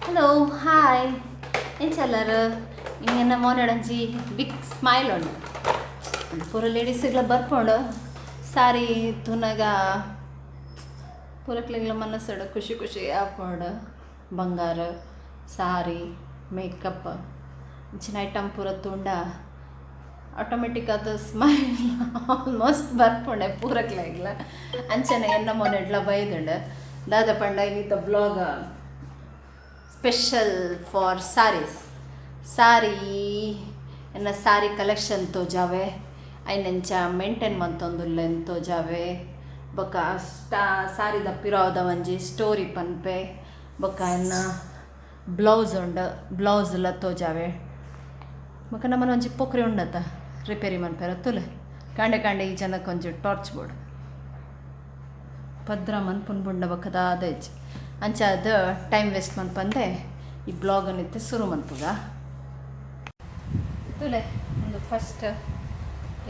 hello hi ಎಂಚಲ್ಲರು ಇಂಗೆನ್ನ ಮೋನಡಂಜಿ big smile ಉಂಡು ಪೂರ ಲೇಡೀಸ್ಗಳ ಬರ್ಕೊಂಡು ಸಾರಿ ತುನಗ ಪೂರಕ್ಲೆಗ್ಲ ಮನಸ್ಸಡು ಖುಷಿ ಖುಷಿ ಆಪೋಡು ಬಂಗಾರ ಸಾರಿ ಮೇಕಪ್ ಇಂಚಿನ ಐಟಮ್ ಪೂರ ತುಂಡ ಆಟೋಮೆಟಿಕ್ ಅದು ಸ್ಮೈಲ್ ಆಲ್ಮೋಸ್ಟ್ ಬರ್ಪುಂಡೆ ಪೂರಕ್ಲೆಗ್ಲ ಅಂಚನೆ ಎನ್ನ ಮೋನೆಡ್ಲ ಬೈದುಂಡು ದಾದ ಪಂಡ ಇನ್ನಿತ ಬ್ಲಾಗ್ ಸ್ಪೆಷಲ್ ಫಾರ್ ಸಾರೀಸ್ ಸಾರಿ ಎನ್ನ ಸಾರಿ ಕಲೆಕ್ಷನ್ ತೋಜಾವೆ ಐನೆಂಚ ಮೇಂಟೈನ್ ಮಂತೊಂದುಲ್ಲೆನ್ ತೋಜಾವೆ ಬೊಕ ಸಾರಿದ ಪಿರಾವುದ ಒಂಜಿ ಸ್ಟೋರಿ ಪನ್ಪೆ ಬೊಕ ಎನ್ನ ಬ್ಲೌಸ್ ಉಂಡು ಬ್ಲೌಸ್ಲ ತೋಜಾವೆ ಬೊಕ ನಮ್ಮನ ಒಂಜಿ ಪೊಕ್ರೆ ಉಂಡತ ರಿಪೇರಿ ಮನ್ಪೆರ ತುಲೆ ಕಾಂಡೆ ಕಾಂಡೆ ಈ ಜನಕ್ಕೆ ಒಂಜಿ ಟಾರ್ಚ್ ಬೋರ್ಡ್ ಭದ್ರ ಮನ್ಪುನ್ ಬುಂಡ ಬೊಕದಾದ ಹೆಜ್ಜೆ ಅಂಚ ಅದು ಟೈಮ್ ವೇಸ್ಟ್ ಮನ್ಪಂದೆ ಈ ಬ್ಲಾಗನ್ನಿತ್ತೆ ಶುರು ಮನ್ಪುಗ ತುಲೆ ಒಂದು ಫಸ್ಟ್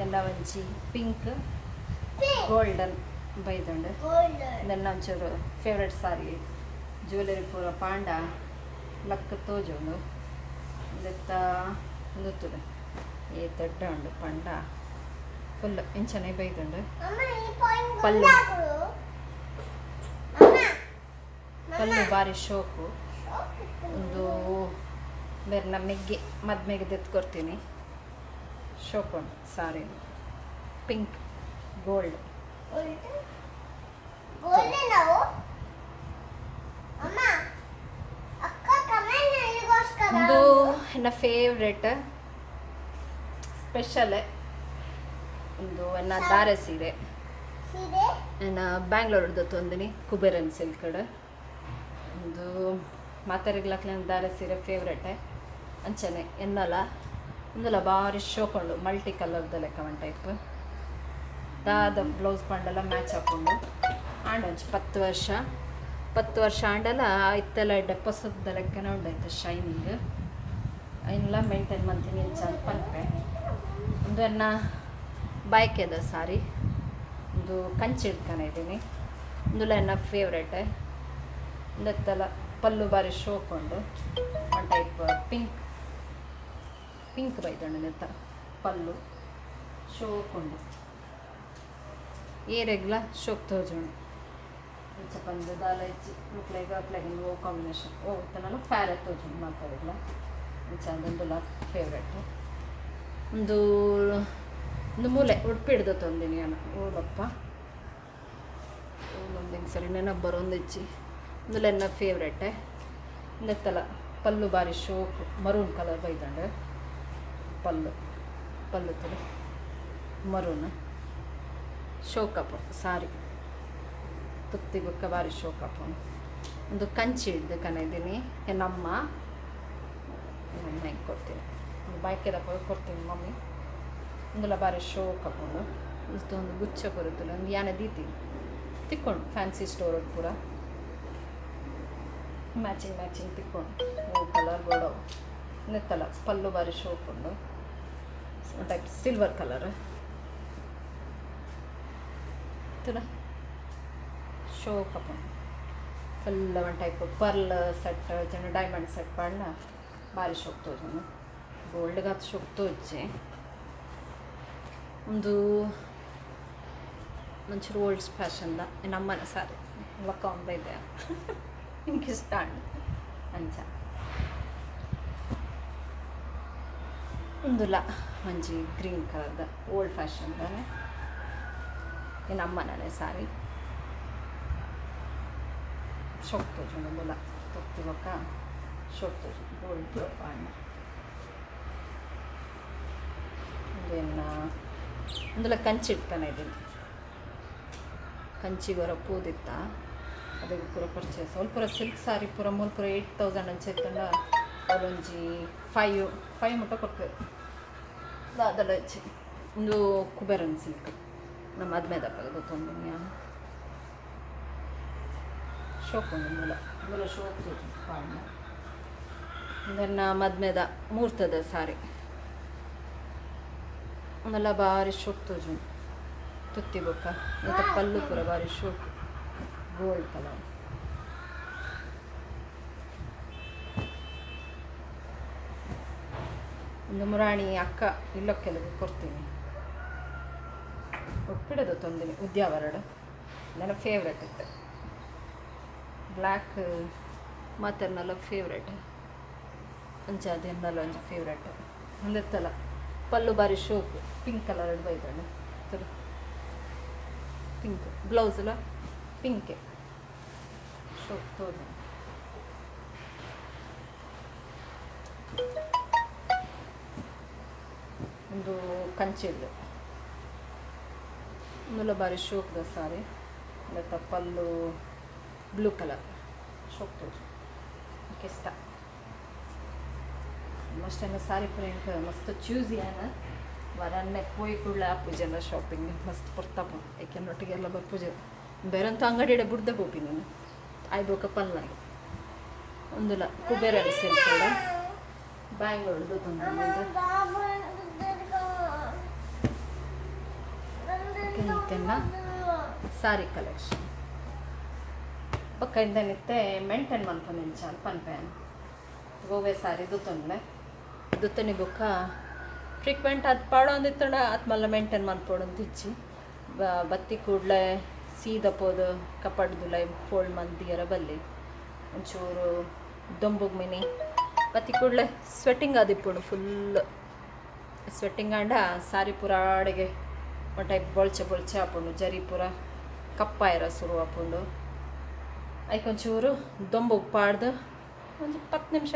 ಎಲ್ಲ ಒಂಜಿ ಪಿಂಕ್ ಗೋಲ್ಡನ್ ಬೈದುಂಡು ನನ್ನ ಒಂಚೂರು ಫೇವ್ರೆಟ್ ಸಾರಿ ಜ್ಯುವೆಲರಿ ಪೂರ ಪಾಂಡ ಲಕ್ ತೋಜುಂಡು ಇದೆತ್ತ ಒಂದು ತುಲೆ ಏ ದೊಡ್ಡ ಉಂಡು ಪಂಡ ಫುಲ್ ಇಂಚನೆ ಬೈದುಂಡು ಪಲ್ಲು ಪಲ್ಲು ಭಾರಿ ಶೋಕು ಒಂದು ಬೇರೆ ಮೆಗ್ಗೆ ಮದ್ಮೆಗೆ ತೆತ್ಕೊಡ್ತೀನಿ ಶೋಕೊಂಡು ಸಾರಿ ಪಿಂಕ್ ಗೋಲ್ಡ್ ಒಂದು ನನ್ನ ಫೇವ್ರೆಟ್ ಸ್ಪೆಷಲ್ ಒಂದು ನನ್ನ ದಾರೆ ಸೀರೆ ನನ್ನ ಬ್ಯಾಂಗ್ಳೂರ್ದು ತಂದಿನಿ ಕುಬೇರನ್ ಸಿಲ್ಕಡ್ ಒಂದು ಮಾತಾರಿಗ್ಲಕ್ಲ ದಾರೆ ಸೀರೆ ಫೇವ್ರೆಟೆ ಅಂಚನೆ ಎನ್ನಲ ಒಂದಲ್ಲ ಭಾರಿ ಶೋಕೊಂಡು ಮಲ್ಟಿ ಕಲರ್ದ ಲೆಕ್ಕ ಒನ್ ಟೈಪ್ ದಾದ ಬ್ಲೌಸ್ ಪಂಡೆಲ್ಲ ಮ್ಯಾಚ್ ಹಾಕೊಂಡು ಆಂಡ್ ಒಂಚು 10 ವರ್ಷ ಆಂಡಲ್ಲ ಇತ್ತೆಲ್ಲ ಡೆಪಾಸಿಟ್ದ ಲೆಕ್ಕನೇ ಉಂಡಾಯ್ತು ಶೈನಿಂಗ್ ಅವನ್ನೆಲ್ಲ ಮೇಂಟೈನ್ ಮಾಡ್ತೀನಿ ಅಂತ ಪನ್ಪೆ ಒಂದು ಎನ್ನ ಬೈಕೆದ ಸಾರಿ ಒಂದು ಕಂಚಿ ಹಿಡ್ತಾನೆ ಇದ್ದೀನಿ ಒಂದುಲ್ಲ ಎನ್ನ ಫೇವ್ರೆಟೆ ಒಂದೆತ್ತಲ್ಲ ಪಲ್ಲು ಬಾರಿ ಶೋಕೊಂಡು ಒನ್ ಟೈಪ್ ಪಿಂಕ್ ಬೈದಣ್ಣನೆತ್ತ ಪಲ್ಲು ಶೋಕೊಂಡು ಏರೆಗ್ಲ ಶೋಕ್ ತೋಜೋಣ ಚಪಂದು ದಾಲ ಹೆಚ್ಚಿ ಉಪ್ಲೆಗ ಅಪ್ಲೆಗ ಓ ಕಾಂಬಿನೇಷನ್ ಓ ತನಲ್ಲ ಫ್ಯಾರೆ ತೋಜೋಣ ಮಾತಾಡಿಲ್ಲ ಚಂದೊಂದುಲ್ಲ ಫೇವ್ರೆಟ್ ಒಂದು ಮೂಲೆ ಉಡುಪಿ ಹಿಡ್ದು ತಂದಿನಿ ನಾನು ಓಲಪ್ಪ ಒಂದೊಂದು ಸರಿ ನೆನಪು ಬರೋಂದು ಹೆಚ್ಚಿ ಒಂದುಲ್ಲ ಎನ್ನ ಫೇವ್ರೆಟೆ ನೆತ್ತಲ ಪಲ್ಲು ಬಾರಿ ಶೋಕು ಮರೂನ್ ಕಲರ್ ಬೈದಂಡೆ ಪಲ್ಲು ತಲೆ ಮರೂನ್ ಶೋಕಪ್ಪ ಸಾರಿ ತುತ್ತಿ ಬುಕ್ಕ ಬಾರಿ ಶೋಕಪ್ಪ ಒಂದು ಕಂಚಿ ಹಿಡ್ದು ಕನಿದ್ದೀನಿ ನಮ್ಮಮ್ಮ ಹೆಂಗೆ ಕೊಡ್ತೀನಿ ಒಂದು ಬಾಯ್ಕೆದಪ್ಪ ಕೊಡ್ತೀನಿ ಮಮ್ಮಿ ಒಂದೆಲ್ಲ ಬಾರಿ ಶೋಕಪ್ಪ ಇಷ್ಟೊಂದು ಗುಚ್ಚ ಬರುತ್ತಿಲ್ಲ ಒಂದು ಯಾನೆ ದೀತೀನಿ ತಿಕ್ಕೊಂಡು ಫ್ಯಾನ್ಸಿ ಸ್ಟೋರ್ ಪೂರ ಮ್ಯಾಚಿಂಗ್ ತಿಕ್ಕೊಂಡು ಓ ಕಲರ್ ಗೋಡವು ನೆತ್ತಲ್ಲ ಪಲ್ಲು ಬಾರಿ ಶೋಕೊಂಡು ಟೈಪ್ ಸಿಲ್ವರ್ ಕಲರ್ ತುಲ ಶೋಕಪ್ಪ full one type pearl set ಜನ ಡೈಮಂಡ್ ಸೆಟ್ ಪಂಡ ಭಾರಿ ಶೋಕ್ ತೋಜನು ಗೋಲ್ಡ್ಗೆ ಅದು ಶೋಕ್ ತೋಜೆ ಒಂದು ಮಂಚೂರು ಓಲ್ಡ್ ಫ್ಯಾಷನ್ದ ನಮ್ಮನೆ ಸಾರಿ ಲಕ್ಕ ಒಂದು ಇದೆ ನಿಮ್ಗೆ ಇಷ್ಟ ಅಂಚ ಒಂದುಲ್ಲ ಒಂಜಿ ಗ್ರೀನ್ ಕಲರ್ದ ಓಲ್ಡ್ ಫ್ಯಾಷನ್ದಾನೆ ನಮ್ಮನೇ ಸಾರಿ ಶೋಕ್ ತೋಜು ಒಂದುಲ್ಲ ತೊತ್ತಿ ಬೊಕ್ಕ ಶೋಕ್ ತೋಜು ಗೋಲ್ಡ್ ಪಾಂಡ ಒಂದುಲ್ಲ ಕಂಚಿ ಇಡ್ತಾನೆ ಇದ್ದೀನಿ ಕಂಚಿಗೊರ ಪೂದಿತ್ತ ಅದಕ್ಕೆ ಪೂರ ಪರ್ಚೇಸ್ ಅವ್ರು ಪೂರ ಸಿಲ್ಕ್ ಸಾರಿ ಪೂರ ಮೂಲ ಪೂರ 8000 ಅಂಚೆ ಇತ್ತಂಡ ಅವರೊಂಜಿ 5 ಮುಟ್ಟ ಕೊಡ್ತೇವೆ ಅದೆಲ್ಲ ಹೆಚ್ಚಿ ಒಂದು ಕುಬೇರನ್ ಸಿಲ್ಕ್ ನಮ್ಮ ಮದ್ಮೆದಪ್ಪ ಗೊತ್ತೊಂದು ಶೋಕ್ ಒಂದು ಮೂಲ ಶೋಕ್ ಪಾಂಡ ನನ್ನ ಮದ್ಮೆದ ಮುಹೂರ್ತದ ಸಾರಿ ಒಂದೆಲ್ಲ ಭಾರಿ ಶೋಕ್ ತೋಜು ತುತ್ತಿ ಬೊಕ್ಕ ಮತ್ತು ಪಲ್ಲು ಪೂರ ಭಾರಿ ಶೋಕ್ ಗೋಲ್ಡ್ ಕಲರ್ ಒಂದು ಮುರಾಣಿ ಅಕ್ಕ ಇಲ್ಲೊಕ್ಕೆಲ್ಲ ಕೊಡ್ತೀನಿ ಒಪ್ಪಿಡೋದು ತೊಂದಿನಿ ಉದ್ಯಾವರಡು ನನ್ನ ಫೇವ್ರೆಟ್ ಇತ್ತು ಬ್ಲ್ಯಾಕ್ ಮಾತರ್ನಲ್ಲ ಫೇವ್ರೆಟ್ ಅಂಚಾದೆನ್ನಲ್ಲ ಒಂಜಿ ಫೇವ್ರೆಟ್ ಒಂದೆತ್ತಲ್ಲ ಪಲ್ಲು ಬಾರಿ ಶೋಕ್ ಪಿಂಕ್ ಕಲರ್ ಬೈದಣ್ಣ ಪಿಂಕ್ ಬ್ಲೌಸಲ್ಲ ಪಿಂಕೆ ಶೋಕ್ ತೋದು ಒಂದು ಕಂಚಿದ್ದು ಮುಲ್ಲ ಬಾರಿ ಶೋಕ್ದ ಸಾರಿ ಮತ್ತು ಪಲ್ಲು ಬ್ಲೂ ಕಲರ್ ಶೋಕ್ ತೋಜು ಇಷ್ಟ ಮಸ್ಟನ್ನು ಸಾರಿ ಪ್ರಿಂಟ್ ಮಸ್ತ್ ಚೂಸಿ ಆನ ವರನ್ನೇ ಪೋಯಿ ಕೂಡಲೇ ಆಪುಜೆಲ್ಲ ಶಾಪಿಂಗ್ ಮಸ್ತ್ ಪುರ್ತಪ್ಪ ಏಕೆನ್ನೊಟ್ಟಿಗೆಲ್ಲ ಬರ್ಪೂಜೆ ಬೇರಂತ ಅಂಗಡಿ ಬುಡ್ದೆ ಬೋಪಿ ನೀನು ಆಯ್ಬೋಕ ಪಲ್ಲಾಗಿ ಒಂದುಲ ಕುಬೇರ ಸಿಲ್ಕಲ್ಲ ಬ್ಯಾಂಗ್ಳೂರ್ದು ತಂದಿದ್ದೆನ್ನ ಸಾರಿ ಕಲೆಕ್ಷನ್ ಬೊಕ್ಕ ನಿತ್ತೆ ಮೇಂಟೈನ್ ಮನ್ಪೊಂದು ಪನ್ಪೇನು ಗೋವೆ ಸಾರಿ ದುತ್ತೊಂಡ್ಲೆ ದುತ್ತನಿ ಬೊಕ್ಕ ಫ್ರೀಕ್ವೆಂಟ್ ಅದು ಪಾಡೋ ಅಂದಿತ್ತಂಡ ಅದು ಮಲ್ಲ ಮೇಂಟೈನ್ ಮನ್ಪೋಡು ಇಚ್ಚಿ ಬತ್ತಿ ಕೂಡಲೇ ಸೀದಾ ಪೋದು ಕಪಡ್ದುಲೈ ಫೋಲ್ಡ್ ಮಂದಿಯರ ಬಲ್ಲಿ ಒಂಚೂರು ದೊಂಬುಗ್ ಮಿನಿ ಬತ್ತಿ ಕೂಡಲೇ ಸ್ವೆಟ್ಟಿಂಗ್ ಆದಿಪ್ಪುಂಡು ಫುಲ್ ಸ್ವೆಟ್ಟಿಂಗ್ ಆಂಡ ಸಾರಿ ಪೂರ ಆಡೆಗೆ ಒಂದು ಟೈಪ್ ಬೊಳ್ಚೆ ಹಾಪುಂಡು ಜರಿ ಪೂರ ಕಪ್ಪಾಯಿರ ಶುರು ಹಾಪುಂಡು ಐಕೊಂಚೂರು ದೊಂಬುಗ್ ಪಾಡ್ದು ಒಂದು 10 ನಿಮಿಷ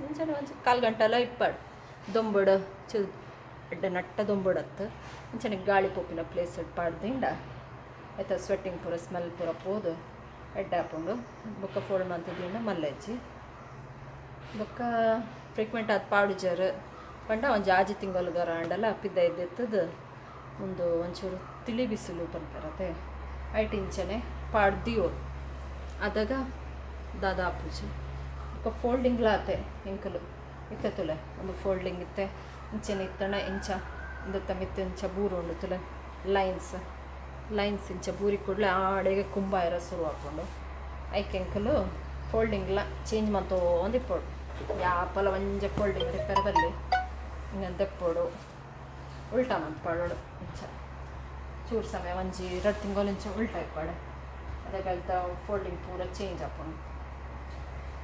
ಒಂದು ಕಾಲು ಗಂಟೆ ಎಲ್ಲ ಇಪ್ಪಾಡು ದೊಂಬುಡು ಎಡ್ಡ ನಟ್ಟ ದೊಂಬುಡತ್ತು ಮುಂಚೆ ಗಾಳಿ ಪೋಪಿನ ಪ್ಲೇಸ್ ಪಾಡ್ದಿಂದ ಆಯ್ತು ಸ್ವೆಟ್ಟಿಂಗ್ ಪೂರ ಸ್ಮೆಲ್ ಪೂರ ಪೋದು ಎಡ್ಡೆ ಹಾಕೊಂಡು ಬೊಕ್ಕ ಫೋಲ್ಡ್ ಮಂತಿದ್ದಿಂದ ಮಲ್ಲೆಜ್ಜಿ ಬೊಕ್ಕ ಫ್ರೀಕ್ವೆಂಟ್ ಅದು ಪಾಡು ಜರು ಪಂಡ ಒಂದು ಆಜಿ ತಿಂಗಲ್ಗಾರ ಅಂಡಲ್ಲ ಪಿದ್ದ ಇದ್ದದ್ದು ಒಂದು ಒಂಚೂರು ತಿಳಿ ಬಿಸಿಲು ಬಂತಾರತ್ತೆ ಐಟ್ ಇಂಚನೆ ಪಾಡ್ದಿಯೋ ಅದಾಗ ದಾದಾ ಪೂಜೆ ಬೊಕ್ಕ ಫೋಲ್ಡಿಂಗ್ಲ ಆತೆ ಇಂಕಲು ಇತ್ತೆ ತುಲೆ ಒಂದು ಫೋಲ್ಡಿಂಗ್ ಇತ್ತೆ ಇಂಚೆನ ಇತ್ತಣ ಇಂಚ ಇಂದತ್ತ ಮಿತ್ತೆ ಇಂಚ ಬೂರು ಉಂಡು ತುಲೆ ಲೈನ್ಸ್ ಇಂಚ ಬೂರಿ ಕೂಡಲೇ ಆಡೆಗೆ ಕುಂಬಾಯಿರ ಶುರು ಹಾಕ್ಕೊಂಡು ಐಕೆ ಎಂಕಲು ಫೋಲ್ಡಿಂಗ್ಲ ಚೇಂಜ್ ಮಂತೋ ಒಂದಿಪ್ಪೋಡು ಯಾಪಲ ಒಂಜ ಫೋಲ್ಡಿಂಗ್ ರಿಪೇರ್ ಬರಲಿ ಹಿಂಗಂತ ಎಪ್ಪೋಡು ಉಲ್ಟಾ ಮಂತ್ಪಾಡೋಡು ಇಂಚ ಚೂರು ಸಮಯ ಒಂಜಿ 2 ತಿಂಗಳು ಇಂಚ ಉಲ್ಟಾ ಇಪ್ಪಾಡೆ ಅದಕ್ಕಾಗ್ತಾ ಫೋಲ್ಡಿಂಗ್ ಪೂರ ಚೇಂಜ್ ಹಾಕೊಂಡು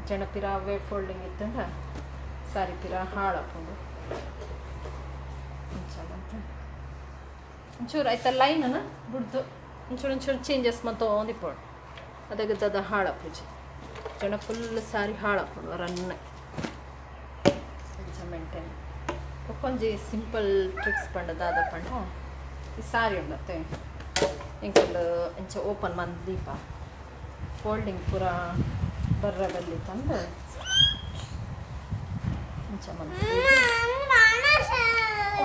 ಜನ ಪಿರ ವೇಟ್ ಫೋಲ್ಡಿಂಗ್ ಇತ್ತಂಡ ಸಾರಿ ಪಿರ ಹಾಳು ಹಾಕೊಂಡು ಒಂಚೂರು ಆಯ್ತಾ ಲೈನನ್ನು ಬಿಡ್ದು ಒಂಚೂರು ಚೇಂಜಸ್ ಮತ್ತು ಒಂದಿಪ್ಪೋಡು ಅದಕ್ಕೆ ದದ ಹಾಳು ಪೂಜೆ ಜನ ಫುಲ್ ಸಾರಿ ಹಾಳು ಹಾಕೊಂಡು ರನ್ನೆ ಮೇಂಟೈನ್ ಒಂಜಿ ಸಿಂಪಲ್ ಟ್ರಿಕ್ಸ್ ಪಂಡ ದಾದ ಪಂಡ ಈ ಸಾರಿ ಉಂಡತ್ತೆ ಇಂಕಲ್ ಇಂಚ ಓಪನ್ ಮಂತ್ ದೀಪ ಫೋಲ್ಡಿಂಗ್ ಪೂರ ಬರ್ರ ಬಲ್ಲಿ ತಂದು ಇಂಚ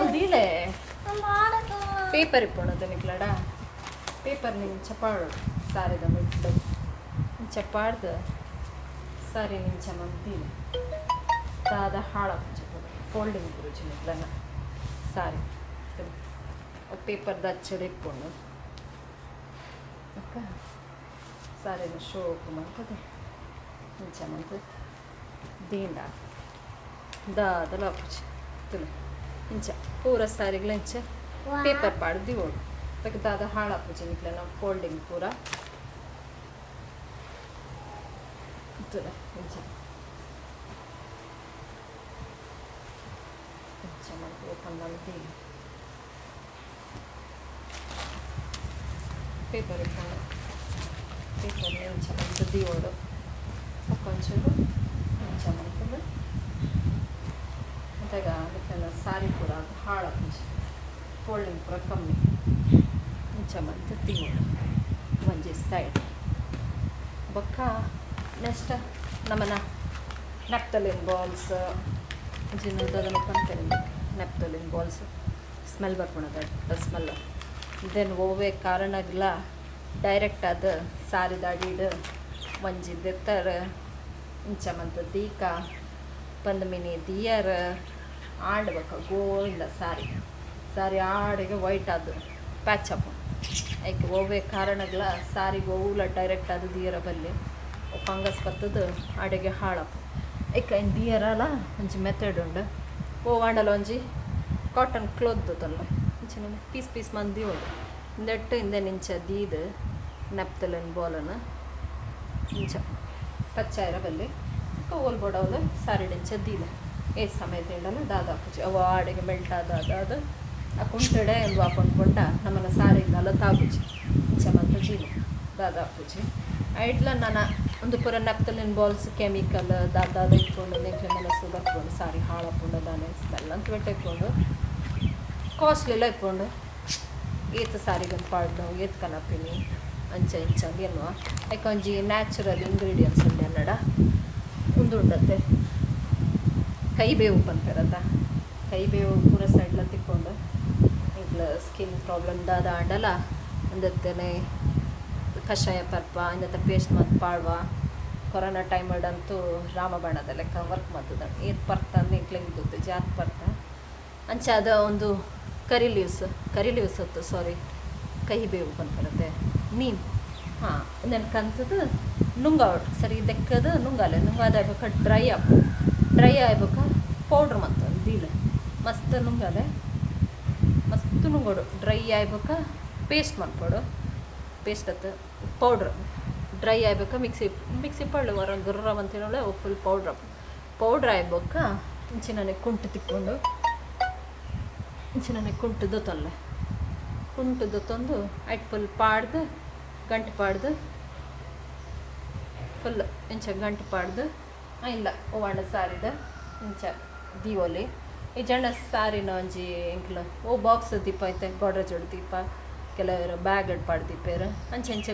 ಮಂದಿಲೆ ಪೇಪರ್ ಇಪ್ಪೋಣದು ನಿಕ್ಲಡ ಪೇಪರ್ ನಿಂಚ ಪಾಡು ಸಾರಿದ ಮಿಡ್ಡು ಇಂಚ ಪಾಡ್ದು ಸಾರಿ ನಿಂಚ ಮಂದಿಲೆ ದಾದ ಹಾಳ ಫೋಲ್ಡಿಂಗ್ ಗುರುಜಿ ನಿಕ್ಲನ ಸಾರಿ ಪೇಪರ್ದ ಹಚ್ಚಡಿ ಇಟ್ಕೊಂಡು ಅಕ್ಕ ಸಾರಿನ ಶೋಕು ಮಾಡ್ತದೆ ಇಂಚ ಮಂತ್ ದೀಂಡ ದಾದಲ ಪೂಜೆ ತುಲೆ ಇಂಚ ಪೂರ ಸಾರಿಗಳ ಇಂಚ ಪೇಪರ್ ಪಾಡ್ದು ಓಡು ಅದಕ್ಕೆ ದಾದ ಹಾಳ ಪೂಜೆ ನಿಕ್ಲ ನಾವು ಫೋಲ್ಡಿಂಗ್ ಪೂರ ತುಲೆ ಇಂಚ ಇಂಚ ಮಂತ್ ಓಪನ್ ಮಾಡಿ ಪೇಪರ್ ಇಟ್ಕೊಂಡು ಪೇಪರ್ ಇಂಚ ಮಂತ್ ದೀವೋಡು ಕೊಂಚೂರು ಇಂಚ ಮಂತದ್ದು ಮತ್ತಾಗ ಅದಕ್ಕೆಲ್ಲ ಸಾರಿ ಪೂರ ಅದು ಹಾಳ ಪೂಜೆ ಫೋಲ್ಡಿಂಗ್ ಪೂರ ಕಮ್ಮಿ ಇಂಚ ಮಂತ್ ದೀವೋಡು ಒಂಜಿ ಸೈಡ್ ಬೊಕ್ಕ ನೆಕ್ಸ್ಟ್ ನಮ್ಮನ ನೆಪ್ತಲಿನ್ ಬಾಲ್ಸ್ ಅದನ್ನು ಪಂತೇನೆ ನೆಪ್ತಲಿನ್ ಬಾಲ್ಸ್ ಸ್ಮೆಲ್ ಬರ್ಕೊಳದ ಸ್ಮೆಲ್ ದೆನ್ ಓವೇ ಕಾರಣಗ್ಲ ಡೈರೆಕ್ಟ್ ಅದು ಸಾರಿದ ಅಡಿಡು ಮಂಜಿದ್ದೆತ್ತರ ಇಂಚ ಮಂತ ದೀಕ ಪಂದು ಮಿನಿ ದಿಯರ್ ಆಡ್ಬೇಕು ಗೋವಿಂದ ಸಾರಿ ಆಡಿಗೆ ವೈಟ್ ಅದು ಪ್ಯಾಚ್ ಅಪ್ ಐಕೆ ಓವೇ ಕಾರಣಗ್ಲ ಸಾರಿ ಗೋವುಲ ಡೈರೆಕ್ಟ್ ಅದು ದಿಯರ ಬಲ್ಲಿ ಫಂಗಸ್ ಬರ್ತದು ಅಡಿಗೆ ಹಾಳಪ್ಪ ಐಕ ದಿಯರಲ್ಲ ಒಂಚು ಮೆಥಡ್ ಉಂಡು ಓ ವಾಂಡಲ ಒಂಜಿ ಕಾಟನ್ ಕ್ಲೋತ್ ತೊಲ್ಲ ಇಂಚಿನ ಪೀಸ್ ಪೀಸ್ ಮಂದಿ ಓಡು ಇಂದೆಟ್ಟು ಇಂದೆ ನಿಂಚ ದೀದು ನೆಪ್ತಲನ್ ಬೋಲನ ಇಂಚ ಕಚ್ಚಾಯಿರ ಬಲ್ಲಿ ಓಲ್ ಬೋಡವಲು ಸಾರಿಡಿಂಚ ದೀದ ಏದು ಸಮಯ ತಿಂಡಲ್ಲ ದಾದಾಪುಜಿ ಅವು ಆಡಿಗೆ ಮೆಲ್ಟ್ ಅದು ಆ ಕುಂಟಡೆ ಎಂದು ಹಾಕೊಂಡ್ಕೊಂಡ ನಮ್ಮನ್ನ ಸಾರಿಗೆಲ್ಲ ತಾಗುಜಿ ಇಂಚ ಮಾತ್ರ ಜೀನ ದಾದಾಪುಜಿ ಐಟ್ಲ ನಾನು ಒಂದು ಪೂರ ನೆಪ್ತಲಿನ ಬಾಲ್ಸ್ ಕೆಮಿಕಲ್ ದಾದ ಇಟ್ಕೊಂಡು ನೆಂಕ್ಲೆ ಮನಸ್ಸು ಬರ್ಕೊಂಡು ಸಾರಿ ಹಾಳಾಕೊಂಡು ದಾನೆ ಇಸ್ತಲ್ಲ ಅಂತ ಬಿಟ್ಟಿಕೊಂಡು ಕಾಸ್ಟ್ಲಿಲ್ಲ ಇಟ್ಕೊಂಡು ಏತು ಸಾರಿಗಂತ ಪಾಡ್ದು ಏತು ಕನಪಿನಿ ಅಂಚ ಇಂಚ ಎನ್ನುವ ಯಾಕೊಂಜಿ ನ್ಯಾಚುರಲ್ ಇಂಗ್ರೀಡಿಯೆಂಟ್ಸ್ ಉಂಡೆ ಅನ್ನಡ ಉಂದುಂಡತ್ತೆ ಕೈಬೇವು ಪಂಪೆರತ್ತ ಕೈಬೇವು ಪೂರ ಸೈಡ್ಲ ತಿಕ್ಕೊಂಡು ಇಟ್ಲ ಸ್ಕಿನ್ ಪ್ರಾಬ್ಲಮ್ ದಾದ ಆಂಡಲ್ಲ ಅಂದತ್ತೇನೆ ಕಷಾಯ ಪರ್ಪ ಇಂದತ್ತ ಪೇಸ್ಟ್ ಮತ್ತು ಪಾಡ್ವ ಕೊರೋನಾ ಟೈಮಡಂತೂ ರಾಮಬಾಣದ ಲೆಕ್ಕ ವರ್ಕ್ ಮಾಡ್ತದ ಏತ್ ಪರ್ತ ನಿಂಕ್ಲೆ ಇದ್ದದ್ದು ಜಾತ್ ಪರ್ತ ಅಂಚ ಅದ ಒಂದು ಕರಿ ಲೀವ್ಸ್ ಹೊತ್ತು ಸಾರಿ ಕಹಿಬೇವು ಬಂದ್ಬರುತ್ತೆ ನೀನು ಹಾಂ ನೆನ್ಕಂತದ್ದು ನುಂಗ ಸರಿ ದೆಕ್ಕದು ನುಂಗಾಲೆ ನುಂಗಾದ ಆಗ್ಬೇಕು ಡ್ರೈ ಆಗ್ಬೇಕು ಪೌಡ್ರ್ ಮತ್ತು ದೀಲ ಮಸ್ತ್ ನುಂಗಾಲೆ ಮಸ್ತ್ ನುಂಗೋಡು ಡ್ರೈ ಆಗ್ಬೇಕು ಪೇಸ್ಟ್ ಮಾಡ್ಕೊಡು ಪೇಸ್ಟ್ ಅತ್ತು ಪೌಡ್ರ್ ಡ್ರೈ ಆಗ್ಬೇಕು ಮಿಕ್ಸಿ ಪಳ್ಳು ಹೊರ ಗುರ್ರ ಅಂತೇಳೋಳೆ ಅವು ಫುಲ್ ಪೌಡ್ರ್ ಆಗ್ಬೇಕು ಇಂಚಿ ನನಗೆ ಕುಂಟು ತಿಕ್ಕೊಂಡು ಇಂಚಿ ನನಗೆ ಕುಂಟದ್ದು ತಂದು ಆಯ್ತು ಫುಲ್ ಪಾಡ್ದು ಗಂಟು ಪಾಡ್ದು ಫುಲ್ ಇಂಚ ಗಂಟು ಪಾಡ್ದು ಇಲ್ಲ ಓವಾಂಡ ಸಾರಿದ ಇಂಚ ದೀವೋಲಿ ಈ ಜಂಡ ಸಾರಿನ ಒಂಜಿ ಇಂಕ್ಲು ಓ ಬಾಕ್ಸ್ ದೀಪ ಐತೆ ಗೋಡ್ರೇಜ್ ದೀಪ ಕೆಲವರು ಬ್ಯಾಗ್ ಪಾಡು ದೀಪೇರು ಅಂಚೆ ಇಂಚೆ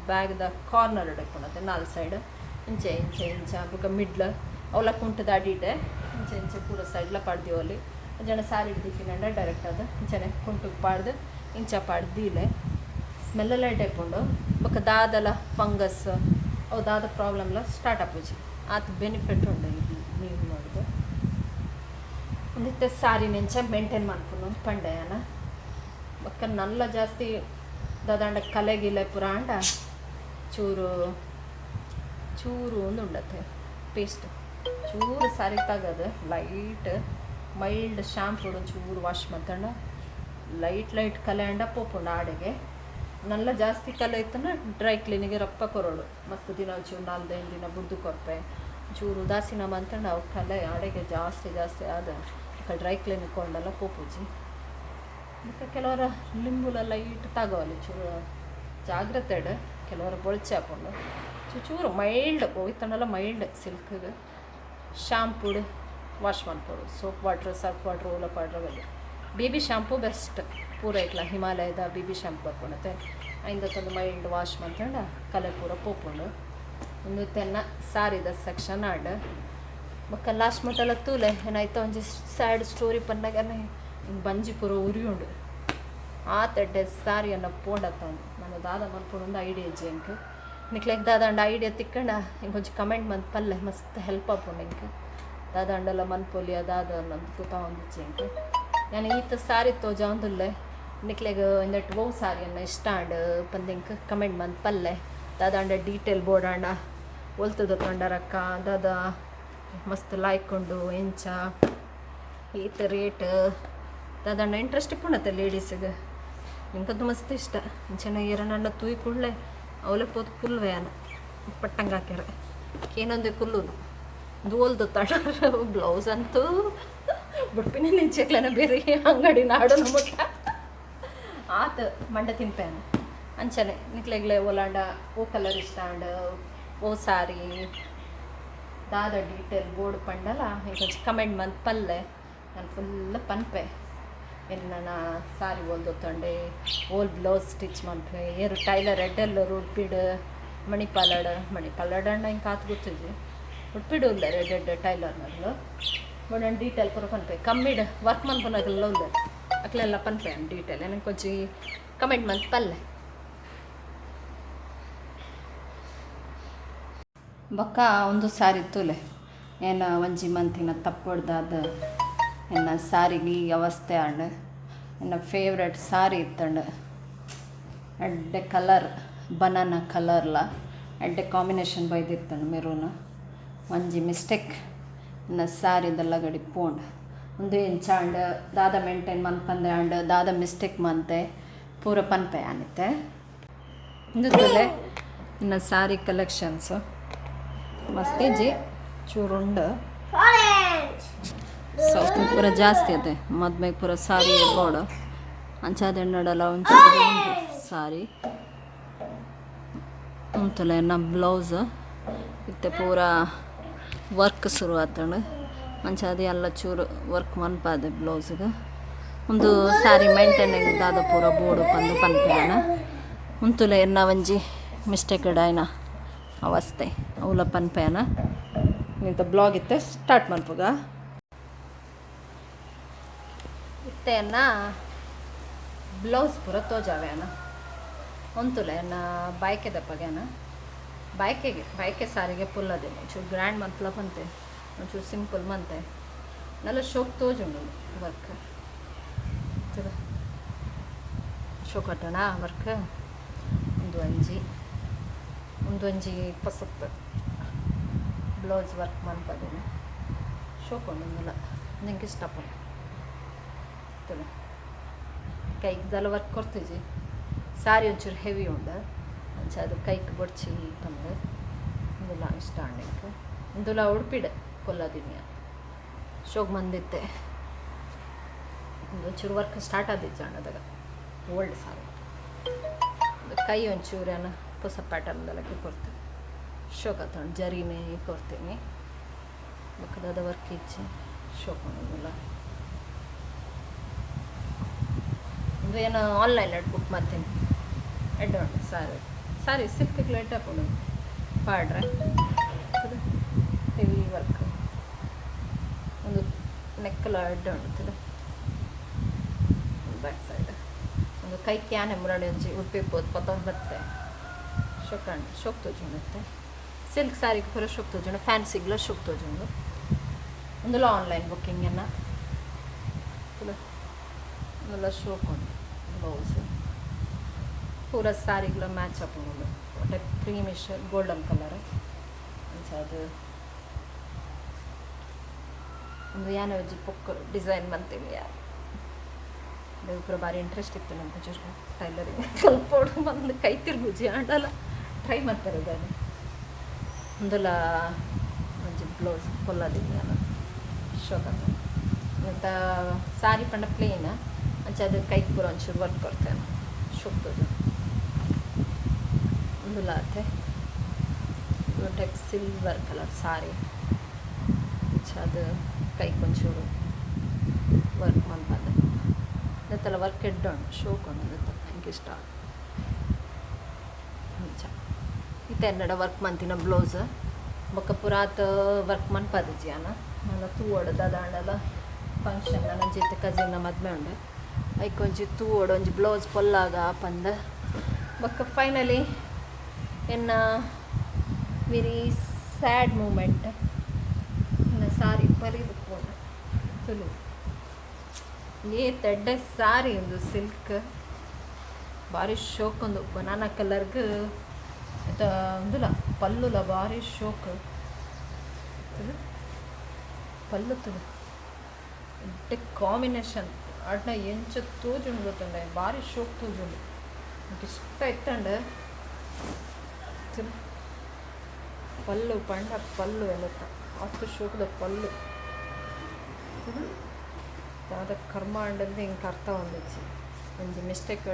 ಬ್ಯಾಗ್ದ ಕಾರ್ನರ್ ಇಡಕೊಂಡತ್ತೆ 4 ಸೈಡ್ ಇಂಚೆ ಬುಕ್ಕ ಮಿಡ್ಲ ಅವಲ ಕುಂಟದ ಅಡಿಟೆ ಇಂಚೆ ಪೂರ ಸೈಡ್ಲ ಪಾಡ್ದೀವಲ್ಲಿ ಜನ ಸಾರಿ ಹಿಡ್ದಿಕ್ಕಿನಂಡ ಡೈರೆಕ್ಟ್ ಅದು ಇಂಚನೆ ಕುಂಟಕ್ಕೆ ಪಾಡ್ದು ಇಂಚ ಪಾಡ್ದೀಲೆ ಸ್ಮೆಲ್ಲೆಲ್ಲ ಇಟ್ಕೊಂಡು ಬೊಕ್ಕ ದಾದಲ ಫಂಗಸ್ ಅವು ದಾದ ಪ್ರಾಬ್ಲಮ್ಲ ಸ್ಟಾರ್ಟ್ ಆಪುಜಿ ಆತ ಬೆನಿಫಿಟ್ ಉಂಡು ಇದು ನೀವು ನೋಡಿದೆ ಒಂದಿತ್ತೆ ಸಾರಿ ನೆಂಚ ಮೇಂಟೈನ್ ಮಾಡ್ಕೊಂಡು ಪಂಡೆಯನ ಬೊಕ್ಕ ನಲ್ಲ ಜಾಸ್ತಿ ದಾದಾಂಡ ಕಲೆಗಿಲೆ ಪುರ ಅಂಡ ಚೂರು ಒಂದು ಉಂಡತ್ತೆ ಪೇಸ್ಟ್ ಚೂರು ಸಾರಿ ತಗದು ಲೈಟ್ ಮೈಲ್ಡ್ ಶಾಂಪು ಚೂರು ವಾಶ್ ಮಾಡ್ತಂಡ ಲೈಟ್ ಕಲೆ ಅಂಡ ಪೋಪುಂಡ ಆಡೆಗೆ ನಲ್ಲ ಜಾಸ್ತಿ ಕಲೆ ಇತ್ತನ ಡ್ರೈ ಕ್ಲೀನಿಗೆ ರಪ್ಪ ಕೊರೋಡು ಮಸ್ತ್ ದಿನ ಚೂರು 4-5 ದಿನ ಬುಡ್ದು ಕೊರ್ಪೆ ಚೂರು ಉದಾಸೀನ ಬಂತಂಡ ಅವು ಕಲೆ ಆಡೆಗೆ ಜಾಸ್ತಿ ಆದ ಡ್ರೈ ಕ್ಲೀನಿಗೆ ಕೊಂಡಲ್ಲ ಪೋಪುಜಿ ಮತ್ತು ಕೆಲವರ ಲಿಂಬುಲ ಲೈಟ್ ತಗೋಲಿ ಚೂರು ಜಾಗ್ರತೆ ಕೆಲವರ ಬೊಳ್ಚೆ ಹಾಕೊಂಡು ಚೂರು ಮೈಲ್ಡ್ ಹೋಯ್ತಂಡಲ್ಲ ಮೈಲ್ಡ್ ಸಿಲ್ಕ್ಗೆ ಶಾಂಪುಡು ವಾಶ್ ಮಾಡ್ಕೊಡು ಸೋಪ್ ವಾಟ್ರ್ ಸರ್ಫ್ ವಾಟ್ರ್ ಓಲ ಪಾಡ್ರವಲ್ಲಿ ಬೇಬಿ ಶಾಂಪು ಬೆಸ್ಟ್ ಪೂರ ಇಕ್ಲ ಹಿಮಾಲಯದ ಬೇಬಿ ಶಾಂಪು ಬರ್ಕೊಂಡತ್ತೆ ಐಂದತ್ತೊಂದು ಮೈಲ್ಡ್ ವಾಶ್ ಮಾಡ್ಕೊಂಡು ಕಲೆ ಪೂರ ಪೋಪುಂಡು ಒಂದು ತೆನ್ನ ಸಾರಿದ ಸೆಕ್ಷನ್ ಆಡ್ ಬೊಕ್ಕ ಲಾಸ್ಟ್ ಮಟ್ಟಲ್ಲ ತೂಲೆ ಏನಾಯ್ತು ಒಂಜಿ ಸ್ಯಾಡ್ ಸ್ಟೋರಿ ಪನ್ನಾಗನೆ ಹಿಂಗೆ ಬಂಜಿ ಪೂರ ಉರಿಯುಂಡು ಆ ತೆಡ್ಡೆ ಸಾರಿಯನ್ನು ಪೋಡತ್ತ ನಾನು ದಾದ ಮನ್ಪುಂಡು ಐಡಿಯಾ ಎಂಕ್ ನಿಕ್ಲೆಗ್ ದಾದಂಡ ಐಡಿಯಾ ತಿಕ್ಕಂಡ ಹಿಂಗೆ ಒಂಚು ಕಮೆಂಟ್ ಮಂತ್ ಪಲ್ಲೆ ಮಸ್ತ್ ಹೆಲ್ಪ್ ಆಪುಂಡು ಇಂಕ್ ದಾದಂಡಲ್ಲ ಮನ್ಪೊಲಿ ಅದಾದ ಅನ್ನೋದು ತುತ ಒಂದಿಚ್ಚಿ ಇಂಕ್ ನಾನು ಈತ ಸಾರಿ ತೋಜಾಂದುಲ್ಲೆ ನಿಕ್ಲೆಗ್ ಇಂದಟ್ಟು ಓ ಸಾರಿಯನ್ನು ಇಷ್ಟ ಆಂಡ್ ಪಂದಿಂಕ್ ಕಮೆಂಟ್ ಮಂತ್ ಪಲ್ಲೆ ದಾದಾಂಡ ಡೀಟೇಲ್ ಬೋಡಾಂಡ ಒಲ್ತದ ತೊಂಡರಕ್ಕ ದಾದ ಮಸ್ತ್ ಲಾಯ್ಕೊಂಡು ಎಂಚ ಈತ ರೇಟ್ ದಾದಂಡ ಇಂಟ್ರೆಸ್ಟ್ ಇಪ್ಪುಣತ್ತೆ ಲೇಡೀಸಿಗೆ ಇಂಕದ್ದು ಮಸ್ತ್ ಇಷ್ಟ ಇಂಚೆನ ಎರಡಣ್ಣ ತೂಯಿ ಕುಳ್ಳೆ ಅವಲೆ ಪೋದು ಕುಲ್ವೆ ಅನ್ನ ಪಟ್ಟಂಗೆ ಹಾಕ್ಯಾರ ಏನೊಂದು ಕುಲ್ಲುದು ದೋಲ್ದು ತಡ ಬ್ಲೌಸ್ ಅಂತೂ ಬುಡ್ಪಿನ ನಿಂಚೆಕ್ಲನ ಬೇರೆ ಅಂಗಡಿ ನಾಡು ನಮ್ಮಟ್ಟ ಆತ ಮಂಡ ತಿನ್ಪೇನ ಅಂಚನೆ ನಿಕ್ಲೆಗ್ಲೆ ಓಲಾಂಡ ಓ ಕಲರ್ ಇಷ್ಟ ಅಂಡ್ ಓ ಸಾರಿ ದಾದ ಡೀಟೇಲ್ ಬೋರ್ಡ್ ಪಂಡಲ್ಲ ಈಗ ಕಮೆಂಟ್ ಮಂತ್ ಪಲ್ಲೆ ನಾನು ಫುಲ್ ಪನ್ಪೆ ಏನು ನಾನು ಸಾರಿ ಓಲ್ದೊತ್ತಂಡೆ ಓಲ್ ಬ್ಲೌಸ್ ಸ್ಟಿಚ್ ಮಾಡ್ಪೆ ಏರು ಟೈಲರ್ ಎಡ್ಡೆಲ್ಲ ಉಡ್ಪಿಡು ಮಣಿಪಾಲಡ್ ಅಣ್ಣ ಹಿಂಗೆ ಕಾತು ಗೊತ್ತಿದ್ವಿ ಉಡ್ಪಿಡು ಇಲ್ಲ ರೆಡ್ ಟೈಲರ್ನಲ್ಲೂ ಬಟ್ ನಾನು ಡೀಟೇಲ್ ಪೂರ ಪನ್ಪೆ ಕಮ್ಮಿಡ್ ವರ್ಕ್ ಮನ್ಪನಾಗಲ್ಲ ಉಲ್ಲ ಅಕ್ಲೆಲ್ಲ ಪನ್ಪೆ ಡೀಟೇಲ್ ನನಗೆ ಕೊಂಚಿ ಕಮೆಂಟ್ ಮಂತ್ ಪಲ್ಲೆ ಬೊಕ್ಕ ಒಂದು ಸಾರಿ ತೂಲೆ ಏನು ಒಂಜಿ ಮಂತಿನ ತಪ್ಪೊಡ್ದಾದ ಎನ್ನ ಸಾರಿಗೆ ಅವಸ್ಥೆ ಆಂಡ್ ಎನ್ನ ಫೇವ್ರೆಟ್ ಸಾರಿ ಇತ್ತಂಡು ಎಡ್ಡೆ ಕಲರ್ ಬನಾನಾ ಕಲರ್ಲ ಎಡ್ಡೆ ಕಾಂಬಿನೇಷನ್ ಬೈದಿತ್ತಂಡು ಮೆರೂನ್ ಒಂಜಿ ಮಿಸ್ಟೇಕ್ ಇನ್ನು ಸ್ಯಾರಿದೆಲ್ಲ ಗಡಿ ಪೋಂಡ್ ಒಂದು ಎಂಚಾಂಡ್ ದಾದ ಮೇಂಟೈನ್ ಮನ್ಪಂದೆ ಆಂಡ್ ದಾದ ಮಿಸ್ಟೇಕ್ ಮಂತೆ ಪೂರ ಪನ್ಪೆ ಆನಿತ್ತೆ ಇಂದುತ್ತಲೆ ಇನ್ನು ಸ್ಯಾರಿ ಕಲೆಕ್ಷನ್ಸ್ ಮಸ್ತಿಜಿ ಚೂರುಂಡು ಸೌತ್ ಪೂರ ಜಾಸ್ತಿ ಅದೆ ಮದ್ಮೆಗೆ ಪೂರ ಸಾರಿ ಬೋರ್ಡ್ ಅಂಚಾದ ಎಣ್ಣಡಲ್ಲ ಒಂಚೂರು ಸಾರಿ ಉಂತಲೆ ನಮ್ಮ ಬ್ಲೌಸ್ ಇತ್ತೆ ಪೂರ ವರ್ಕ್ ಶುರು ಆತಂಡು ಅಂಚಾದ ಎಲ್ಲ ಚೂರು ವರ್ಕ್ ಮನ್ಪಾದೆ ಬ್ಲೌಸ್ಗೆ ಒಂದು ಸ್ಯಾರಿ ಮೇಂಟೈನಿಂಗ್ ದಾದ ಪೂರ ಬೋರ್ಡು ಪಂದು ಪನ್ಪೆಯಾನ ಉಂತುಲೆ ಎನ್ನ ಒಂಜಿ ಮಿಸ್ಟೇಕ್ ಡಾಯ್ನ ಅವಸ್ಥೆ ಅವಲ ಪನ್ಪೆಯಾನ ಇಂಥ ಬ್ಲಾಗ್ ಇತ್ತೆ ಸ್ಟಾರ್ಟ್ ಮನ್ಪುಗ ಇತ್ತೆಯನ್ನ ಬ್ಲೌಸ್ ಪೂರ ತೋಜಾವೆನ ಒಂತುಲೆಯನ್ನ ಬಾಯ್ಕೆ ದಪ್ಪಗೆನ ಬಾಯ್ಕೆ ಸಾರಿಗೆ ಪುಲ್ಲದೆ ಒಂಚೂರು ಗ್ರ್ಯಾಂಡ್ ಮಂತ್ಲ ಬಂತೆ ಒಂಚೂರು ಸಿಂಪಲ್ ಮಂತೆ ನಲ್ಲ ಶೋಕ್ ತೋಜುಂಡು ವರ್ಕ್ ಶೋಕ್ ಅಟ್ಟಣ ವರ್ಕ್ ಒಂದು ಒಂಜಿ ಪಸತ್ ಬ್ಲೌಸ್ ವರ್ಕ್ ಮನ್ಪದೇನೆ ಶೋಕ್ ಉಂಡು ನಿಂಗೆ ಇಷ್ಟಪಡ ಕೈಗ್ದೆಲ್ಲ ವರ್ಕ್ ಕೊಡ್ತೀಜಿ ಸಾರಿ ಒಂಚೂರು ಹೆವಿ ಉಂಡು ಅಂಚ ಅದು ಕೈಗೆ ಬೊಡ್ಚಿ ತಂದು ಇಂದುಲ ಇಷ್ಟ ಆಂಡಿಕ್ಕೆ ಇಂದುಲ ಉಡುಪಿಡು ಕೊಲ್ಲದಿನಿ ಶೋಕ್ ಬಂದಿತ್ತೆ ಒಂದು ಒಂಚೂರು ವರ್ಕ್ ಸ್ಟಾರ್ಟ್ ಆದಿತ್ತು ಅಣ್ಣದಾಗ ಓಲ್ಡ್ ಸಾರಿ ಕೈ ಒಂಚೂರೇನ ಹೊಸ ಪ್ಯಾಟರ್ನ್ದೆಲ್ಲ ಕೊಡ್ತೀನಿ ಶೋಕ್ ಆತಂಡು ಜರಿನೇ ಕೊಡ್ತೀನಿ ಬಕ್ಕದಾದ ವರ್ಕ್ ಇಚ್ಚಿ ಶೋಕ್ ಅನ್ನೋದಿಲ್ಲ ಇದು ಏನು ಆನ್ಲೈನಲ್ಲಿ ಬುಕ್ ಮಾಡ್ತೀನಿ ಎಡ್ಡು ಉಂಟು ಸಾರಿ ಸಿಲ್ಕಿಗೆ ಲೇಟ್ ಹಾಕೊಂಡು ಪಾಡ್ರೆ ಹೆವಿ ವರ್ಕ್ ಒಂದು ನೆಕ್ಕಲ ಎಡ್ಡು ಉಂಟು ಬ್ಯಾಕ್ ಸೈಡ್ ಒಂದು ಕೈ ಕ್ಯಾನ್ ಎಂಬ್ರಾಯ್ಡಿ ಒಂಚಿ ಉಡುಪಿಪ್ಪೋದು ಪತ್ತೊಂದು ಬತ್ತೆ ಶೋಕ್ ತೋಜುಂಡುತ್ತೆ ಸಿಲ್ಕ್ ಸ್ಯಾರಿಗೆ ಪೂರ ಶೋಕ್ ತೋಜುಂಡು ಫ್ಯಾನ್ಸಿಗ್ಲ ಶೋಕ್ ತೋಜುಂಡು ಒಂದುಲ ಆನ್ಲೈನ್ ಬುಕ್ಕಿಂಗನ್ನ ಒಂದುಲ ಶೋಕ್ ಉಂಟು ಬ್ಲೌಸ್ ಪೂರ ಸ್ಯಾರಿಗ್ಲ ಮ್ಯಾಚ್ ಹಾಕೊಂಡು ಒಟ್ಟೆ ಕ್ರೀಮಿಶ್ ಗೋಲ್ಡನ್ ಕಲರ್ ಅದು ಒಂದು ಯಾನ ವೆಜ್ಜಿ ಪೊಕ್ಕ ಡಿಸೈನ್ ಬಂತೀನಿ ಯಾರು ಪೂರ ಭಾರಿ ಇಂಟ್ರೆಸ್ಟ್ ಇತ್ತು ನಮ್ಗೆ ಚೂರು ಟೈಲರಿಂಗ್ ಕಲ್ಪೋಡು ಬಂದು ಕೈ ತಿರುಗುಜಿ ಆಂಡಲ್ಲ ಟ್ರೈ ಮಾಡ್ತಾರೆ ನಾನು ಒಂದಲ್ಲ ಒಂಜಿ ಬ್ಲೌಸ್ ಕೊಲ್ಲದಿನಿ ನಾನು ಶೋಕ್ ಅಂತ ಮತ್ತು ಸಾರಿ ಪಂಡ ಪ್ಲೇನ್ ಅಂಚೆ ಅದು ಕೈಗೆ ಪೂರ ಒಂಚೂರು ವರ್ಕ್ ಕೊಡ್ತೇನೆ ಶೋಕ್ ತೋಜು ಒಂದುಲ ಆತೆ ಟೈಪ್ ಸಿಲ್ವರ್ ಕಲರ್ ಸಾರಿ ಅಂಚೆ ಅದು ಕೈಗೆ ಒಂಚೂರು ವರ್ಕ್ ಮನ್ಪದೆ ಅದೆಲ್ಲ ವರ್ಕ್ ಎಡ್ಡೋಣ ಶೋಕ್ ಅನ್ನೋದು ನನಗೆ ಇಷ್ಟ ಅಂಚ ಇತ್ತೆ ಎನ್ನಡ ವರ್ಕ್ ಮಂತಿನ ಬ್ಲೌಸ್ ಬೊಕ್ಕ ಪುರಾತ ವರ್ಕ್ ಮನ್ಪದಿಜಿ ಅನ್ನ ನಾನು ತೂವೋಡು ದಾದಾಂಡಲ ಫಂಕ್ಷನ್ ನನ್ನ ಜೊತೆ ಕಸಿನ್ನ ಮದುವೆ ಉಂಡು ಐಕ್ ಒಂಜಿ ತೂವೋಡು ಒಂಜಿ ಬ್ಲೌಸ್ ಪೊಲ್ಲಾಗ ಪಂದ ಬೊಕ್ಕ ಫೈನಲಿ ಎನ್ನ ವೆರಿ ಸ್ಯಾಡ್ ಮೂಮೆಂಟ್ ಇನ್ನು ಸಾರಿ ಪರಿದುಕೊಂಡು ತುಳು ತೆಡ್ಡೆ ಸಾರಿ ಒಂದು ಸಿಲ್ಕ್ ಭಾರಿ ಶೋಕ್ ಒಂದು ಬನಾನಾ ಕಲರ್ಗೆ ಒಂದುಲ ಪಲ್ಲುಲ ಭಾರಿ ಶೋಕ್ ಪಲ್ಲು ತುಳು ಎಡ್ಡೆ ಕಾಂಬಿನೇಷನ್ ಅಡ್ನ ಎಂಚ ತೋಜುಂಡು ಗೊತ್ತಂಡ ಭಾರಿ ಶೋಕ್ ತೋಜುಂಡು ನನಗೆ ಇಷ್ಟ ಇತ್ತಂಡ ಪಲ್ಲು ಪಂಡ ಪಲ್ಲು ಎಲ್ಲ ಅಷ್ಟು ಶೋಕದ ಪಲ್ಲು ದಾದ ಕರ್ಮ ಅಂಡಲ್ಲಿ ಹಿಂಗೆ ಅರ್ಥ ಹೊಂದಿಚ್ಚಿ ಒಂಜಿ ಮಿಸ್ಟೇಕ್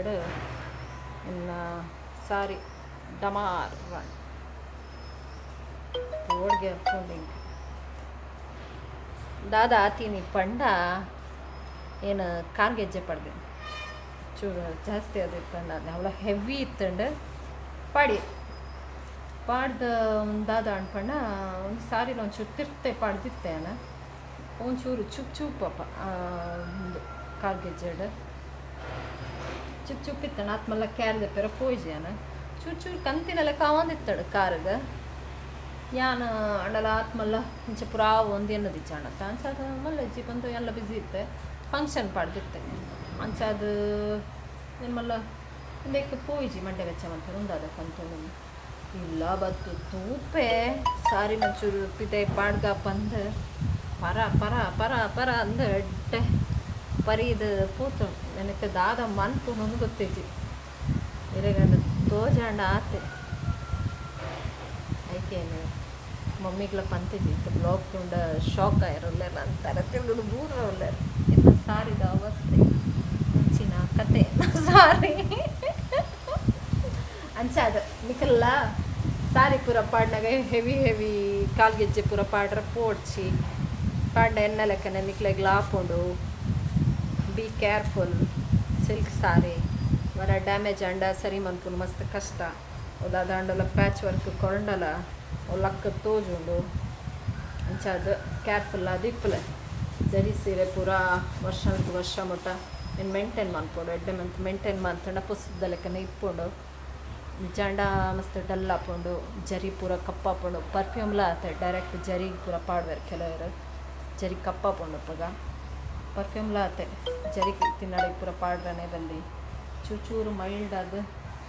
ಇನ್ನು ಸಾರಿ ಡಮಾರ್ ಓಡ್ಗೆ ಹರ್ಕೊಂಡು ಹಿಂಗೆ ದಾದ ಆತೀನಿ ಪಂಡ ಏನು ಕಾರ್ ಗೆಜ್ಜೆ ಪಡ್ದೆ ಚೂರು ಜಾಸ್ತಿ ಅದಿತ್ತಂಡ ಅವಳ ಹೆವಿ ಇತ್ತಂಡು ಪಾಡ್ದ ಒಂದು ದಾದ ಅನ್ಪಂಡ ಒಂದು ಸಾರಿನ ಒಂಚೂರು ತಿರ್ತೆ ಪಾಡ್ದಿತ್ತೆ ಅಣ್ಣ ಒಂಚೂರು ಚೂಪಪ್ಪ ಒಂದು ಕಾರ್ ಗೆಜ್ಜೆಡ್ ಚುಪ್ಪಿತ್ತಣ್ಣ ಆತ್ಮಲ್ಲ ಕ್ಯಾರ್ದ ಪೆರ ಪೋಯ್ಜಿಯನ ಚೂರು ಕಂತಿನೆಲ್ಲ ಕಾವಂದಿತ್ತಡು ಕಾರ್ಗೆ ಯಾನ ಅಂಡಲ ಆತ್ಮಲ್ಲ ಇಂಚ ಪುರಾ ಒಂದು ಎನ್ನದಿಚ್ಚ ಅಣ್ಣ ಅಂಚಾದ ಮಲ್ಲ ಇಜ್ಜಿ ಬಂದು ಎಲ್ಲ ಬಿಸಿ ಇತ್ತೆ ಫಂಕ್ಷನ್ ಪಾಡ್ದಿತ್ತೆ ಅಂಚಾದ ಏನು ಮಲ್ಲ ಇಂದಕ್ಕೆ ಪೋಯ್ಜಿ ಮಂಡೆ ವೆಚ್ಚ ಮಾಡ್ತಾರೆ ಒಂದಾದ ಕಂತು ಇಲ್ಲ ಬತ್ತು ತೂಪೆ ಸಾರಿ ಮಂಚೂರು ಪಿದೆ ಪಾಡ್ಗ ಬಂದು ಪರ ಪರ ಪರ ಪರ ಅಂದ ಎಡ್ಡೆ ಪರಿ ಇದು ಪೂತು ನನಗೆ ದಾದ ಮನ್ಪು ನೊಂದು ಗೊತ್ತೈತಿ ಇರಗಂಡ ತೋಜಾಂಡ ಆತೆ ಐಕೇನು ಮಮ್ಮಿಗ್ಲ ಪಂತಿದ್ದಿ ಬ್ಲಾಗ್ ತುಂಡ ಶಾಕ್ ಆಗಿರಲ್ಲ ಅಂತಾರೆ ತಿಳಿದು ಬೂರಲ್ಲ ಇನ್ನು ಸಾರಿದ ಅವಸ್ಥೆ ಅಂಚಿನ ಕತೆ ಸಾರಿ ಅಂಚಾದ ನಿಕಲ್ಲ ಸಾರಿ ಪೂರ ಪಾಡ್ನಾಗ ಹೆವಿ ಹೆವಿ ಕಾಲ್ಗೆಜ್ಜೆ ಪೂರ ಪಾಡ್ರ ಪೋಡ್ಚಿ ಪಾಡ್ನ ಎನ್ನ ಲೆಕ್ಕನ ನಿಕ್ಲೆಗ್ಲ ಹಾಕೊಂಡು ಬಿ ಕೇರ್ಫುಲ್ ಸಿಲ್ಕ್ ಸಾರಿ ವರ ಡ್ಯಾಮೇಜ್ ಅಂಡ ಸರಿ ಮನ್ಪುನು ಮಸ್ತ್ ಕಷ್ಟ ದಾಂಡಲ ಪ್ಯಾಚ್ ವರ್ಕ್ ಕೊಂಡಲ ಲಕ್ಕ ತೋಜುಂಡು ಅಂಚಾದ ಕೇರ್ಫುಲ್ ಆದಿಪ್ಪಲೆ ಜರಿ ಸೀರೆ ಪೂರ ವರ್ಷ ಮುಟ್ಟ ಏನು ಮೇಂಟೈನ್ ಮಾಡ್ಕೊಂಡು ಎಡ್ಡೆ ಮಂತ್ ಮೇಂಟೈನ್ ಮಾಡ್ತಂಡ ಪುಸ್ತದ ಲೆಕ್ಕನ ಇಟ್ಕೊಂಡು ಜಂಡ ಮಸ್ತ್ ಡಲ್ ಹಾಕೊಂಡು ಜರಿ ಪೂರ ಕಪ್ಪ ಹಾಕೊಂಡು ಪರ್ಫ್ಯೂಮ್ಲ ಆತ ಡೈರೆಕ್ಟ್ ಜರಿಗೆ ಪೂರ ಪಾಡ್ವೇರು ಕೆಲವರು ಜರಿ ಕಪ್ಪ ಹಾಕೊಂಡು ಪಗ ಪರ್ಫ್ಯೂಮ್ಲ ಆತೆ ಜರಿ ತಿನ್ನಡಿ ಪೂರ ಪಾಡ್ರನೆ ಬಂದು ಚೂರು ಮೈಲ್ಡ್ ಅದು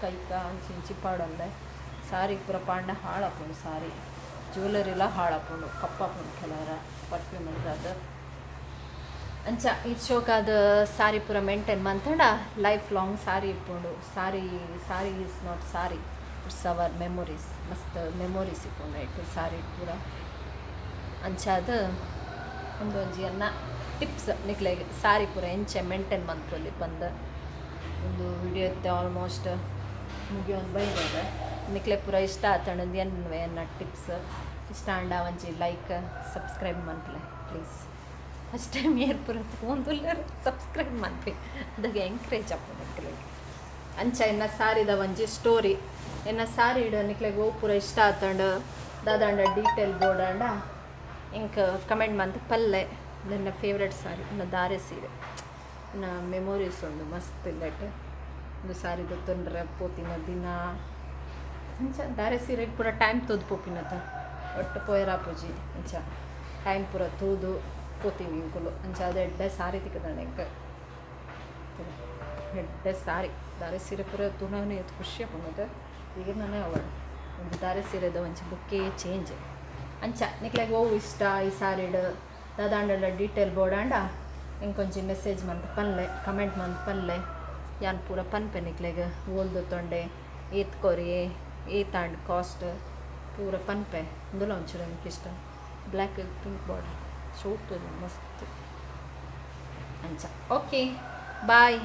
ಕೈಕ ಅಂಚಿ ಪಾಡಂದೆ ಸಾರಿ ಪೂರ ಪಾಂಡ ಹಾಳಾಕೊಂಡು ಸಾರಿ ಜ್ಯುವೆಲರಿಲ್ಲ ಹಾಳಾಕೊಂಡು ಕಪ್ಪ ಹಾಕೊಂಡು ಕೆಲವರ ಪರ್ಫ್ಯೂಮ್ ಅದು ಅಂಚ ಇದು ಶೋಕಾದ ಸಾರಿ ಪೂರ ಮೇಂಟೈನ್ ಮಾಡ್ತಂಡ ಲೈಫ್ ಲಾಂಗ್ ಸಾರಿ ಇಟ್ಕೊಂಡು sari is not sari it's our memories ಮಸ್ತ್ ಮೆಮೊರೀಸ್ ಇಟ್ಕೊಂಡು ಇಟ್ಟು ಸಾರಿ ಪೂರ ಅಂಚಾದ ಒಂದೊಂಜಿ ಅನ್ನ ಟಿಪ್ಸ್ ನಿಕ್ಲೆಗೆ ಸಾರಿ ಪೂರ ಎಂಚೆ ಮೇಂಟೈನ್ ಮಾಡ್ಕೊಳ್ಳಿ ಬಂದು ಒಂದು ವಿಡಿಯೋ ಇತ್ತೆ ಆಲ್ಮೋಸ್ಟ್ ಮುಗಿಯೊಂದು ಬೈದೆ ನಿಕ್ಲೆ ಪೂರ ಇಷ್ಟ ಆತಂಡದು ಎನ್ನ ಟಿಪ್ಸ್ ಇಷ್ಟ ಅಂಡ ಒಂಜಿ ಲೈಕ್ ಸಬ್ಸ್ಕ್ರೈಬ್ ಮಾಡ್ಲೆ ಪ್ಲೀಸ್ ಫಸ್ಟ್ ಟೈಮ್ ಏರ್ ಪೂರ ತೊಗೊಂದಿಲ್ಲ ಸಬ್ಸ್ಕ್ರೈಬ್ ಮಾಡ್ತಿ ಅದಾಗ ಎಂಕರೇಜ್ ಹಾಕೋದು ನಿಕ್ಲೆಗೆ ಅಂಚ ಎನ್ನ ಸಾರಿದ ಒಂಜಿ ಸ್ಟೋರಿ ಎನ್ನ ಸಾರಿ ಇಡ ನಿಕ್ಲೆಗೆ ಓ ಪೂರ ಇಷ್ಟ ಆತಂಡು ದಾದಾಂಡ ಡೀಟೇಲ್ ಬೋರ್ಡ್ ಅಂಡ ಇಂಕ ಕಮೆಂಟ್ ಮಾಡ್ತು ಪಲ್ಲೆ ನನ್ನ ಫೇವ್ರೆಟ್ ಸಾರಿ ನನ್ನ ದಾರೆ ಸೀರೆ ನನ್ನ ಮೆಮೊರೀಸ್ ಉಂಡು ಮಸ್ತ್ ಇಲ್ಲಟ್ ಒಂದು ಸಾರಿ ತೊಂದರೆ ಪೋತಿನ ದಿನ ಅಂಚ ದಾರೆ ಸೀರೆಗೆ ಪೂರ ಟೈಮ್ ತೋದು ಪೋಪಿನತ ಒಟ್ಟು ಪೋಯರಾಪುಜಿ ಅಂಚ ಟೈಮ್ ಪೂರ ತೂದು ಪೋತೀವಿ ಇಂಕುಲು ಅಂಚ ಅದು ಎಡ್ಡೆ ಸಾರಿ ತಿಕ್ಕದಂಡೆ ಇಂಕ ಎಡ್ಡೆ ಸಾರಿ ದಾರೆ ಸೀರೆ ಪೂರ ತುಣನೇ ಎತ್ತು ಖುಷಿ ಹಾಕೊಂಡದ ಈಗ ನಾನೇ ಅವಳು ಒಂದು ದಾರೆ ಸೀರೆದ ಒಂಚ ಬುಕ್ಕೇ ಚೇಂಜ್ ಅಂಚ ನಿಕ್ಲೆಗೆ ಓವು ಇಷ್ಟ ಈ ಸಾರಿಡ್ ದಾದಾಂಡಲ ಡೀಟೇಲ್ ಬೋರ್ಡ್ ಅಂಡ ಇಂಕೊಂಚಿ ಮೆಸೇಜ್ ಮಂತ್ ಪಲ್ಲೆ ಕಮೆಂಟ್ ಮಂತ್ ಪಲ್ಲೆ ಯಾನ್ ಪೂರ ಪನ್ಪೆ ನಿಕ್ಲೆಗೆ ಓಲ್ದು ತೊಂಡೆ ಏತ್ಕೊರಿ ಏತಾಂಡ್ ಕಾಸ್ಟ್ ಪೂರ ಪನ್ಪೆ ಇಂದುಲ ಒಂಚೂರು എനിക്ക് ಇಷ್ಟ ಬ್ಲ್ಯಾಕ್ ಪಿಂಕ್ ಬಾರ್ಡರ್ ಶೂಟ್ ಮಸ್ತ್ ಅಂಚ ಓಕೆ ಬಾಯ್